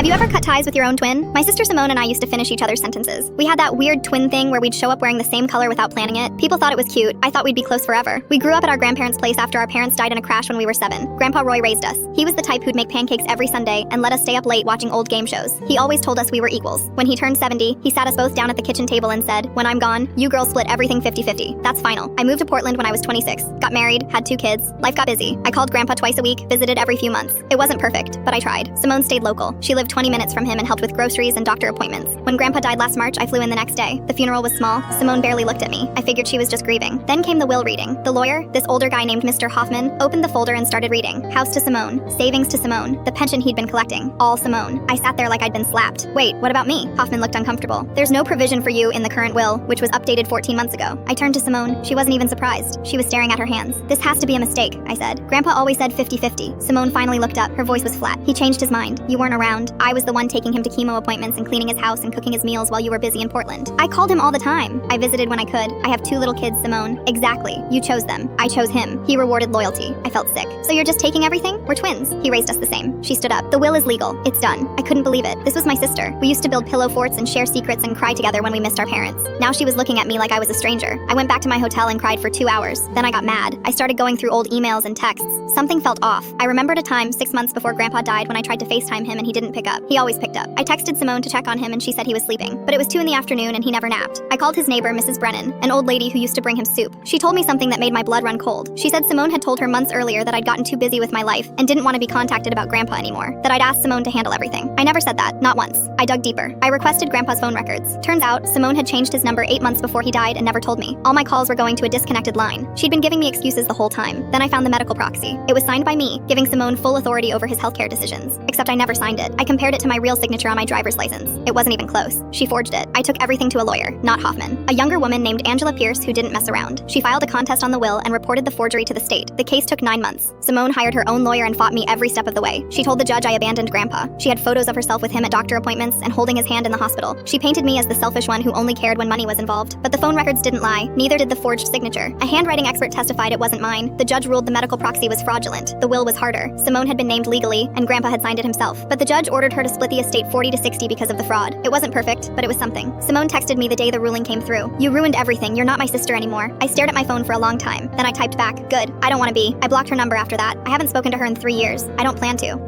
Have you ever cut ties with your own twin? My sister Simone and I used to finish each other's sentences. We had that weird twin thing where we'd show up wearing the same color without planning it. People thought it was cute. I thought we'd be close forever. We grew up at our grandparents' place after our parents died in a crash when we were 7. Grandpa Roy raised us. He was the type who'd make pancakes every Sunday and let us stay up late watching old game shows. He always told us we were equals. When he turned 70, he sat us both down at the kitchen table and said, "When I'm gone, you girls split everything 50-50. That's final." I moved to Portland when I was 26, got married, had 2 kids. Life got busy. I called Grandpa twice a week, visited every few months. It wasn't perfect, but I tried. Simone stayed local. She lived 20 minutes from him and helped with groceries and doctor appointments. When Grandpa died last March, I flew in the next day. The funeral was small. Simone barely looked at me. I figured she was just grieving. Then came the will reading. The lawyer, this older guy named Mr. Hoffman, opened the folder and started reading. House to Simone, savings to Simone, the pension he'd been collecting, all Simone. I sat there like I'd been slapped. Wait, what about me? Hoffman looked uncomfortable. There's no provision for you in the current will, which was updated 14 months ago. I turned to Simone. She wasn't even surprised. She was staring at her hands. This has to be a mistake, I said. Grandpa always said 50-50. Simone finally looked up. Her voice was flat. He changed his mind. You weren't around. I was the one taking him to chemo appointments and cleaning his house and cooking his meals while you were busy in Portland. I called him all the time. I visited when I could. I have 2 little kids, Simone. Exactly. You chose them. I chose him. He rewarded loyalty. I felt sick. So you're just taking everything? We're twins. He raised us the same. She stood up. The will is legal. It's done. I couldn't believe it. This was my sister. We used to build pillow forts and share secrets and cry together when we missed our parents. Now she was looking at me like I was a stranger. I went back to my hotel and cried for 2 hours. Then I got mad. I started going through old emails and texts. Something felt off. I remembered a time 6 months before Grandpa died when I tried to FaceTime him and he didn't pick up. He always picked up. I texted Simone to check on him and she said he was sleeping. But it was 2 in the afternoon and he never napped. I called his neighbor, Mrs. Brennan, an old lady who used to bring him soup. She told me something that made my blood run cold. She said Simone had told her months earlier that I'd gotten too busy with my life and didn't want to be contacted about Grandpa anymore. That I'd asked Simone to handle everything. I never said that, not once. I dug deeper. I requested Grandpa's phone records. Turns out, Simone had changed his number 8 months before he died and never told me. All my calls were going to a disconnected line. She'd been giving me excuses the whole time. Then I found the medical proxy. It was signed by me, giving Simone full authority over his healthcare decisions. Except I never signed it. I compared it to my real signature on my driver's license. It wasn't even close. She forged it. I took everything to a lawyer, not Hoffman. A younger woman named Angela Pierce who didn't mess around. She filed a contest on the will and reported the forgery to the state. The case took 9 months. Simone hired her own lawyer and fought me every step of the way. She told the judge I abandoned Grandpa. She had photos of herself with him at doctor appointments and holding his hand in the hospital. She painted me as the selfish one who only cared when money was involved. But the phone records didn't lie. Neither did the forged signature. A handwriting expert testified it wasn't mine. The judge ruled the medical proxy was fraudulent. The will was harder. Simone had been named legally, and Grandpa had signed it himself. But the judge ordered her to split the estate 40-60 because of the fraud. It wasn't perfect, but it was something. Simone texted me the day the ruling came through. "You ruined everything. You're not my sister anymore." I stared at my phone for a long time. Then I typed back, "Good. I don't want to be." I blocked her number after that. I haven't spoken to her in 3 years. I don't plan to.